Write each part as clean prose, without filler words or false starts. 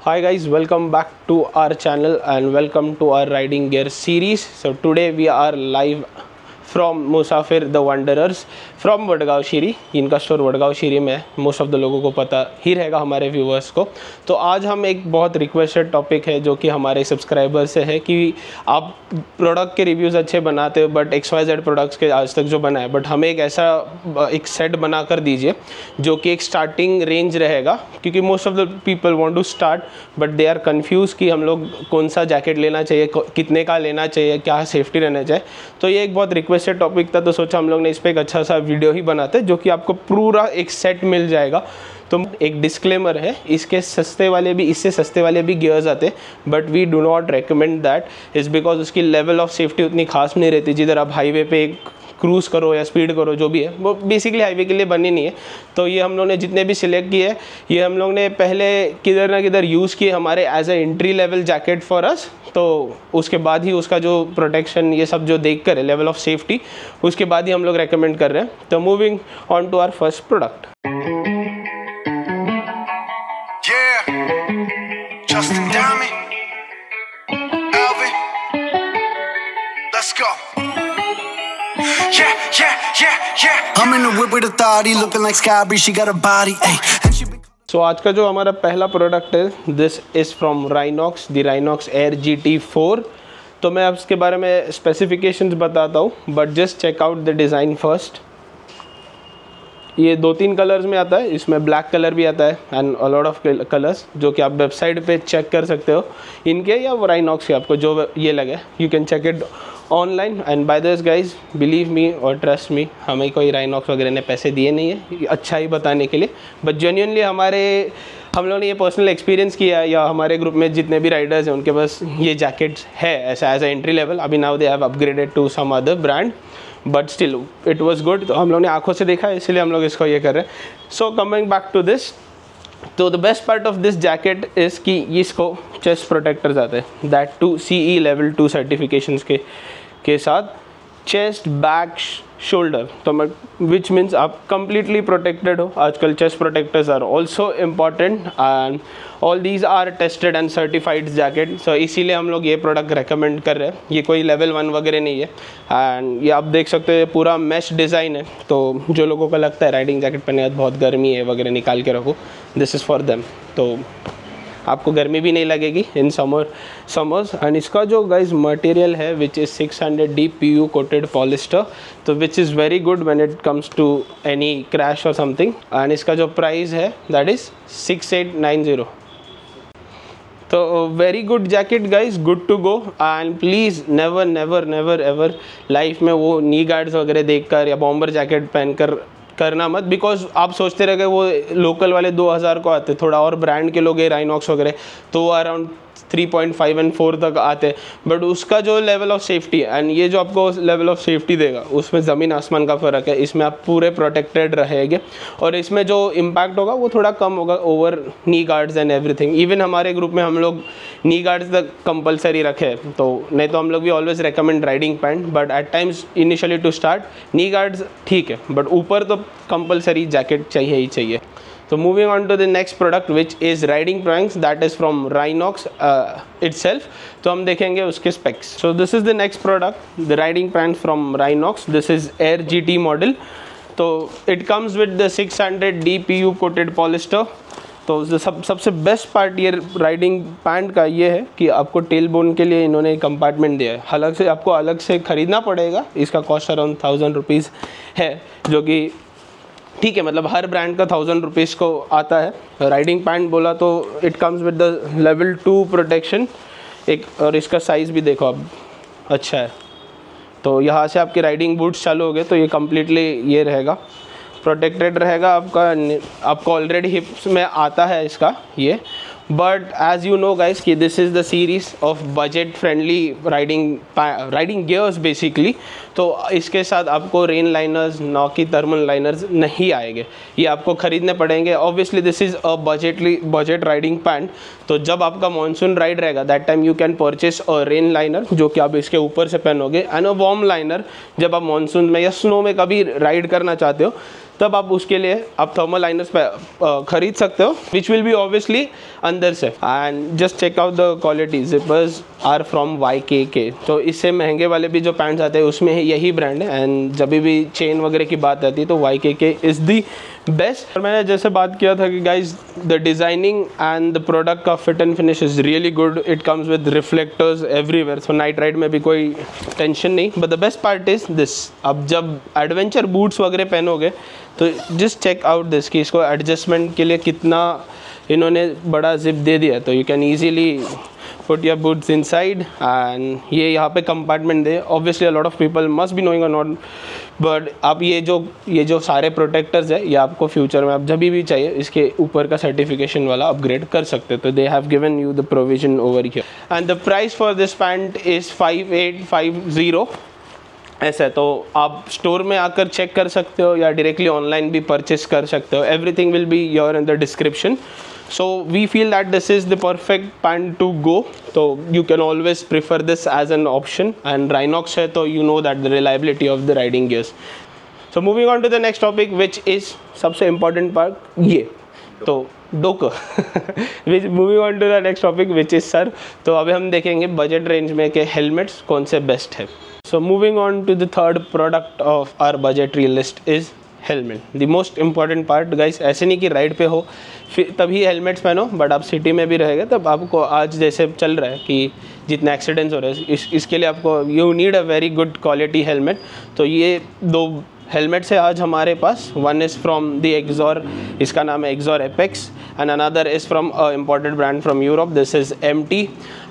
Hi guys, welcome back to our channel and welcome to our riding gear series. So today we are live from Musafir the Wanderers from Wadgaon शीरी. इनका store Wadgaon शीरी में है. Most of the लोगों को पता ही रहेगा हमारे viewers को. तो आज हम एक बहुत रिक्वेस्टेड टॉपिक है जो कि हमारे सब्सक्राइबर से है कि आप प्रोडक्ट के रिव्यूज़ अच्छे बनाते हो बट XYZ प्रोडक्ट्स के आज तक जो बना है, बट हमें एक ऐसा एक सेट बना कर दीजिए जो कि एक स्टार्टिंग रेंज रहेगा, क्योंकि most of the people want to start but they are confuse कि हम लोग कौन सा जैकेट लेना चाहिए, कितने का लेना चाहिए, क्या सेफ्टी रहना चाहिए. तो ये एक बहुत रिक्वेस्टेड टॉपिक था, तो सोचा हम लोग ने इस पर एक अच्छा सा वीडियो ही बनाते जो कि आपको पूरा एक सेट मिल जाएगा. तो एक डिस्क्लेमर है, इसके सस्ते वाले भी, इससे सस्ते वाले भी गियर्स आते, but we do not recommend that is because उसकी लेवल ऑफ सेफ्टी उतनी खास नहीं रहती. जिधर आप हाईवे पे क्रूज़ करो या स्पीड करो, जो भी है वो बेसिकली हाईवे के लिए बनी नहीं है. तो ये हम लोग ने जितने भी सिलेक्ट किए हैं, ये हम लोग ने पहले किधर ना किधर यूज़ किए हमारे as a entry level jacket for us. तो उसके बाद ही उसका जो प्रोटेक्शन ये सब जो देख कर है, लेवल ऑफ सेफ्टी, उसके बाद ही हम लोग रेकमेंड कर रहे हैं. तो moving on to our first product. Justin Diamond, Alvin, let's go. I'm in the whip with authority, looking like Sky Bree, she got a body, ayy. So आज का जो हमारा पहला प्रोडक्ट है, this is from Rhinox, the Rhinox Air GT4. तो मैं अब इसके बारे में स्पेसिफिकेशंस बताता हूँ, but just check out the design first. ये 2-3 कलर्स में आता है, इसमें ब्लैक कलर भी आता है and a lot of colours जो कि आप वेबसाइट पे चेक कर सकते हो इनके या Rhinox के, आपको जो ये लगे you can check it online. And by this guys, believe me और ट्रस्ट मी, हमें कोई Rhinox वगैरह ने पैसे दिए नहीं है अच्छा ही बताने के लिए, बट जेन्युइनली हम लोगों ने ये पर्सनल एक्सपीरियंस किया है, या हमारे ग्रुप में जितने भी राइडर्स हैं उनके पास ये जैकेट्स है ऐसा एज ए एंट्री लेवल. अभी now they have upgraded to some other brand, but still it was good. तो हम लोग ने आंखों से देखा है, इसलिए हम लोग इसको ये कर रहे हैं. So coming back to this, तो the best part of this jacket is कि इसको चेस्ट प्रोटेक्टर्स आते हैं, that too CE level 2 certifications के साथ. चेस्ट, बैक, शोल्डर, तो विच मीन्स आप कंप्लीटली प्रोटेक्टेड हो. आजकल chest protectors are also important and all these are tested and certified jacket. So इसीलिए हम लोग ये प्रोडक्ट रेकमेंड कर रहे हैं. ये कोई लेवल 1 वगैरह नहीं है. एंड ये आप देख सकते हैं पूरा मैश डिज़ाइन है, तो जो लोगों को लगता है राइडिंग जैकेट पहनने के बाद बहुत गर्मी है वगैरह, निकाल के रखो, दिस इज़ फॉर देम. तो आपको गर्मी भी नहीं लगेगी इन समर्स. एंड इसका जो गाइज मटेरियल है which is 600D PU coated polyester, तो which is very good when it comes to any crash और समथिंग. एंड इसका जो प्राइस है दैट इज़ 6890. तो very good jacket guys, good to go. And please never never never ever life में वो नी guards वगैरह देखकर या बॉम्बर जैकेट पहनकर करना मत, बिकॉज आप सोचते रह गए वो लोकल वाले 2000 को आते, थोड़ा और ब्रांड के लोग हैं Rhinox वगैरह तो अराउंड 3.5 और 4 तक आते हैं, बट उसका जो लेवल ऑफ सेफ्टी है एंड ये जो आपको लेवल ऑफ सेफ्टी देगा उसमें ज़मीन आसमान का फ़र्क है. इसमें आप पूरे प्रोटेक्टेड रहेंगे और इसमें जो इम्पैक्ट होगा वो थोड़ा कम होगा over knee guards and everything. Even हमारे ग्रुप में हम लोग नी गार्ड्स तक कंपलसरी रखे हैं, तो नहीं तो हम लोग भी always recommend riding pant, but at times initially to start knee guards ठीक है, बट ऊपर तो कंपलसरी जैकेट चाहिए ही चाहिए. So moving on to the next product which is riding pranks, that is from Rhinox itself. तो हम देखेंगे उसके specs. So this is the next product, the riding pranks from Rhinox. This is Air GT model. तो it comes with the 600D PU coated polyester. तो सबसे best part ये riding pant का ये है कि आपको टेल बोन के लिए इन्होंने कंपार्टमेंट दिया है. अलग से आपको अलग से ख़रीदना पड़ेगा, इसका कॉस्ट अराउंड 1000 रुपीज़ है, जो कि ठीक है, मतलब हर ब्रांड का 1000 रुपीज़ को आता है. राइडिंग पैंट बोला तो it comes with the level 2 protection एक, और इसका साइज़ भी देखो अब अच्छा है. तो यहाँ से आपके राइडिंग बूट्स चालू हो गए तो ये कम्प्लीटली ये रहेगा, प्रोटेक्टेड रहेगा आपको ऑलरेडी हिप्स में आता है इसका ये. But as you know guys कि this is the series of budget friendly riding gears basically. तो इसके साथ आपको रेन लाइनर्स, ना कि थर्मल लाइनर्स नहीं आएंगे, ये आपको ख़रीदने पड़ेंगे. Obviously this is a budget riding pant, तो जब आपका मानसून राइड रहेगा that time you can purchase a rain liner जो कि आप इसके ऊपर से पहनोगे, एंड अ वार्म लाइनर जब आप मानसून में या स्नो में कभी राइड करना चाहते हो तब आप उसके लिए आप थर्मल लाइनर्स खरीद सकते हो, विच विल बी ऑब्वियसली अंदर से। And just check out the quality, zippers are from YKK। तो इससे महंगे वाले भी जो पैंट्स आते हैं उसमें यही ब्रांड है, एंड जब भी चेन वगैरह की बात आती है तो YKK इज़ दी बेस्ट। और मैंने जैसे बात किया था कि guys the designing and the product का fit and finish is really good, it comes with reflectors everywhere, so night ride में भी कोई टेंशन नहीं। But the best part is this, अब जब एडवेंचर बूट्स वगैरह पहनोगे तो जस्ट चेक आउट दिस कि इसको एडजस्टमेंट के लिए कितना इन्होंने बड़ा जिप दे दिया, तो you can easily put your boots inside, and ये यहाँ पे compartment they. Obviously a lot of people must be knowing और नॉट, बट आप ये जो सारे प्रोटेक्टर्स है ये आपको फ्यूचर में आप जब भी चाहिए इसके ऊपर का सर्टिफिकेशन वाला अपग्रेड कर सकते हो, तो दे have given you the provision over here. And the price for this pant is 5850 ऐसा है। तो आप स्टोर में आकर चेक कर सकते हो या डायरेक्टली ऑनलाइन भी परचेस कर सकते हो, everything will be your in the description. So we feel that this is the perfect pant to go, so you can always prefer this as an option, and Rhinox है तो you know that the reliability of the riding gears. So moving on to the next topic which is सबसे important part ये तो डोको moving on to the next topic which is sir, तो अभी हम देखेंगे बजट रेंज में के हेलमेट्स कौन से बेस्ट है। So moving on to the third product of our budgetary list is helmet, the most important part guys. ऐसे नहीं कि राइड पे हो फिर तभी हेलमेट्स पहनो, बट आप सिटी में भी रहेगा तब आपको आज जैसे चल रहा है कि जितने एक्सीडेंट्स हो रहे हैं इसके लिए आपको you need a very good quality helmet. तो ये दो हेलमेट्स है आज हमारे पास, one is from the Axor, इसका नाम है Axor Apex, and another is from a important brand from Europe, this is MT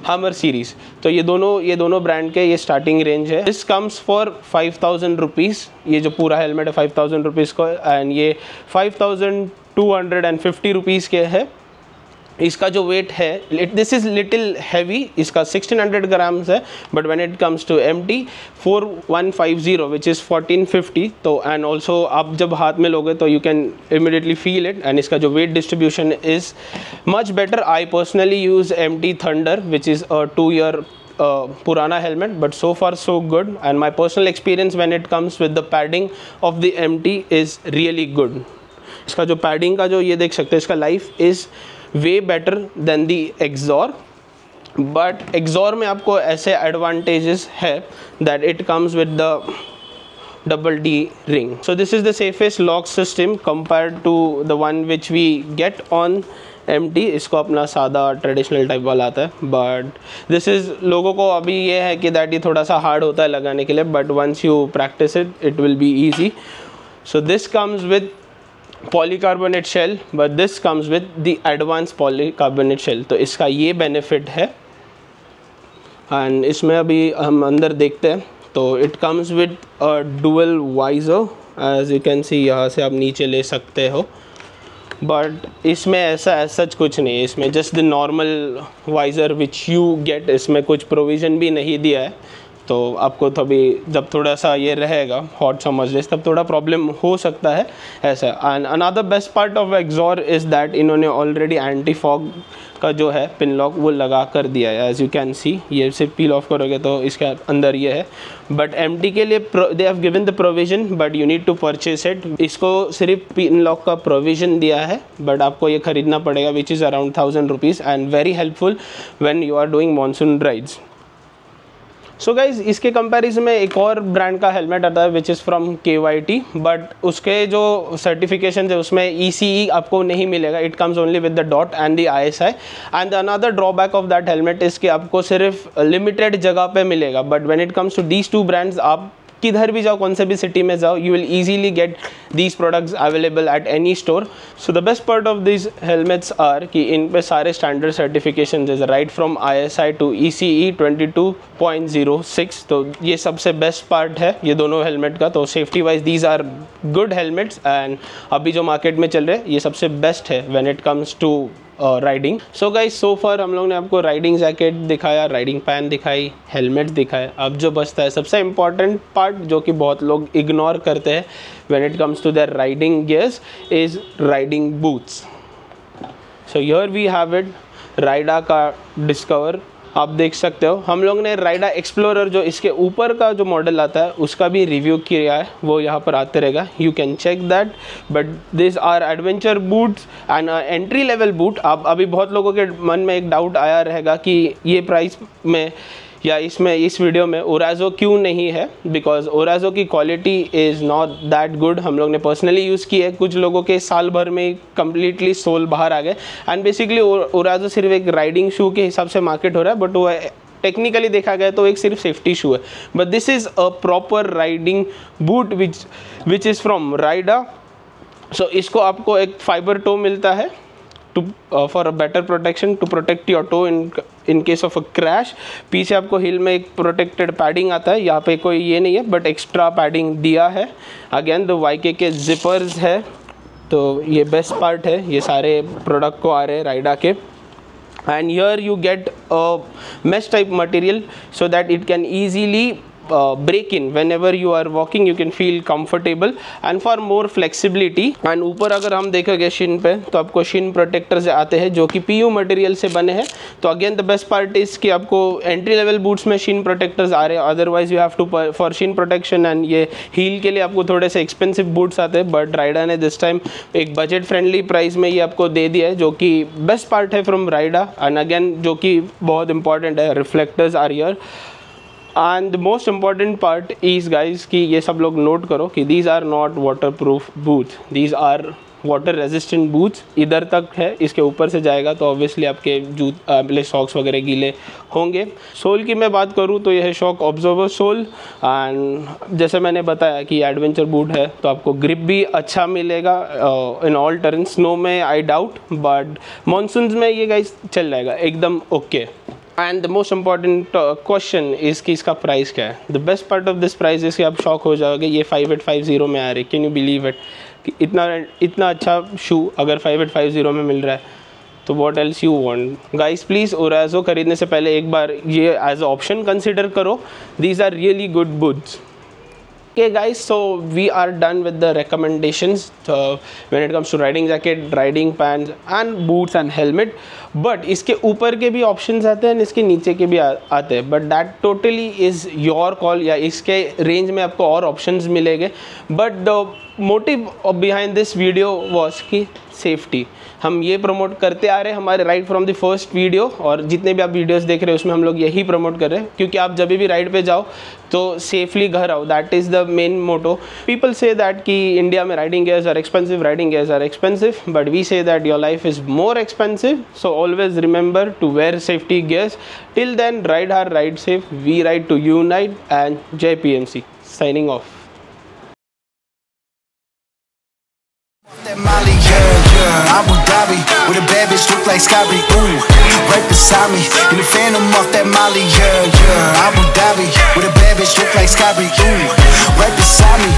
Hummer series. तो ये दोनों ब्रांड के ये स्टार्टिंग रेंज है। दिस कम्स फॉर 5000 रुपीज़, ये जो पूरा हेलमेट है 5000 रुपीज़ को, एंड ये 5250 रुपीज़ के है। इसका जो वेट है दिस इज़ लिटिल हैवी, इसका 1600 ग्राम्स है, but when it comes to MT 4150 which is 1450। तो एंड ऑल्सो आप जब हाथ में लोगे तो you can immediately feel it, and इसका जो wait distribution is much better. I personally use MT thunder which is a 2 year पुराना helmet, but so far so good, and my personal experience when it comes with the padding of the MT is really good. इसका जो padding का जो ये देख सकते हैं इसका life is way better than the XOR, but XOR में आपको ऐसे एडवांटेजेस है that it comes with the double D ring. So this is the safest lock system compared to the one which we get on MT। इसको अपना सादा traditional type वाला आता है, बट दिस इज़ लोगों को अभी ये है कि दैट ये थोड़ा सा हार्ड होता है लगाने के लिए, but once you practice it will be easy. So this comes with polycarbonate shell, but this comes with the advance polycarbonate shell. तो इसका ये बेनिफिट है, एंड इसमें अभी हम अंदर देखते हैं। तो it comes with a dual visor, as you can see, यहाँ से आप नीचे ले सकते हो, बट इसमें ऐसा सच कुछ नहीं है। इसमें just the normal visor which you get, इसमें कुछ प्रोविज़न भी नहीं दिया है। तो आपको तभी जब थोड़ा सा ये रहेगा हॉट समर्स डेज तब थोड़ा प्रॉब्लम हो सकता है ऐसा। And another best part of XOR is that इन्होंने ऑलरेडी एंटी फॉग का जो है पिन लॉक वो लगा कर दिया है, एज यू कैन सी। ये सिर्फ पील ऑफ करोगे तो इसके अंदर ये है, बट MT के लिए they have given the provision, but you need to purchase it. इसको सिर्फ पिन लॉक का प्रोविजन दिया है, बट आपको ये खरीदना पड़ेगा which is around 1000 rupees, and very helpful when you are doing monsoon rides. So guys इसके कंपैरिजन में एक और ब्रांड का हेलमेट आता है which is from KYT, but उसके जो सर्टिफिकेशन है उसमें ECE आपको नहीं मिलेगा, it comes only with the dot and the ISI। And another drawback of that helmet is कि आपको सिर्फ लिमिटेड जगह पे मिलेगा, but when it comes to these two brands आप किधर भी जाओ, कौन से भी सिटी में जाओ, you will easily get these products available at any store. So the best part of this helmets are कि इन पे सारे स्टैंडर्ड सर्टिफिकेशन जैसे right from ISI to ECE 22.06। तो ये सबसे बेस्ट पार्ट है ये दोनों हेलमेट का। तो safety wise these are good helmets, and अभी जो मार्केट में चल रहे हैं ये सबसे बेस्ट है when it comes to riding. So guys so far हम लोग ने आपको राइडिंग जैकेट दिखाया, राइडिंग पैन दिखाई, हेलमेट दिखाए। अब जो बचता है सबसे इम्पॉर्टेंट पार्ट जो कि बहुत लोग इग्नोर करते हैं when it comes to their riding gears is riding boots. So here we have it, Raida का डिस्कवर आप देख सकते हो। हम लोग ने राइडा एक्सप्लोरर जो इसके ऊपर का जो मॉडल आता है उसका भी रिव्यू किया है, वो यहाँ पर आते रहेगा, you can check that. But this are adventure boots and entry level boot. अब अभी बहुत लोगों के मन में एक डाउट आया रहेगा कि ये प्राइस में या इसमें इस वीडियो में ओराज़ो क्यों नहीं है, बिकॉज ओराज़ो की quality is not that good. हम लोग ने पर्सनली यूज़ की है, कुछ लोगों के साल भर में कम्प्लीटली सोल बाहर आ गए एंड बेसिकली ओराज़ो सिर्फ एक राइडिंग शू के हिसाब से मार्केट हो रहा है, बट वो टेक्निकली देखा गया तो एक सिर्फ सेफ्टी शू है। But this is a proper riding boot which is from Raida. So इसको आपको एक फाइबर टो मिलता है for a better protection to protect your toe in case of a crash. पीछे आपको हिल में एक प्रोटेक्टेड पैडिंग आता है, यहाँ पे कोई ये नहीं है बट एक्स्ट्रा पैडिंग दिया है। अगेन द YK के जिपर्स है, तो ये बेस्ट पार्ट है, ये सारे प्रोडक्ट को आ रहे हैं राइडा के। And here you get a mesh type material so that it can easily break in whenever you are walking, you can feel comfortable and for more flexibility। and ऊपर अगर हम देखेंगे शिन पे तो आपको शिन प्रोटेक्टर्स आते हैं जो कि PU मटेरियल से बने हैं। तो again the best part is कि आपको एंट्री लेवल बूट्स में शिन प्रोटेक्टर्स आ रहे हैं, otherwise you have to for shin protection and ये हील के लिए आपको थोड़े से एक्सपेंसिव बूट्स आते हैं। बट राइडा ने दिस टाइम एक बजट फ्रेंडली प्राइस में ये आपको दे दिया है, जो कि बेस्ट पार्ट है फ्रॉम राइडा। एंड अगेन जो कि बहुत इंपॉर्टेंट है, reflectors are here. And the most important part is guys कि ये सब लोग नोट करो कि these are not water proof boots, these are water resistant boots. इधर तक है, इसके ऊपर से जाएगा तो ऑब्वियसली आपके सॉक्स वगैरह गीले होंगे। सोल की मैं बात करूँ तो यह है शॉक ऑब्जर्वर सोल। एंड जैसे मैंने बताया कि एडवेंचर बूट है तो आपको ग्रिप भी अच्छा मिलेगा इन ऑल टर्न। स्नो में आई डाउट, बट मानसून्स में ये गाइज चल जाएगा एकदम okay. And the most important question is कि इसका प्राइस क्या है। The best part of this price is कि आप शॉक हो जाओगे, ये 5850 में आ रही है। कैन यू बिलीव इट कि इतना अच्छा शू अगर 5850 में मिल रहा है, तो what else you want. Guys please ओराज़ो खरीदने से पहले एक बार ये एज अ ऑप्शन कंसिडर करो। These are really good boots. Okay guys, so we are done with the recommendations when it comes to riding jacket, riding pants and boots and helmet। but इसके ऊपर के भी options आते हैं, इसके नीचे के भी आते हैं, but that totally is your call। या इसके रेंज में आपको और options मिलेंगे, but the motive behind this video was कि सेफ्टी हम ये प्रमोट करते आ रहे हैं हमारे ride from the first video, और जितने भी आप वीडियोस देख रहे हैं उसमें हम लोग यही प्रमोट कर रहे हैं, क्योंकि आप जब भी राइड पे जाओ तो सेफली घर आओ। That is the main motto. People say that कि इंडिया में riding gears are expensive, riding gears are expensive, but we say that your life is more expensive, so always remember to wear safety gears. Till then ride hard, ride safe, we ride to unite and जय PMC signing off. Molly, yeah, Abu Dhabi, with a bad bitch look like Scotty, ooh, right beside me, in the Phantom off that Molly, yeah, Abu Dhabi, with a bad bitch look like Scotty, ooh, right beside me,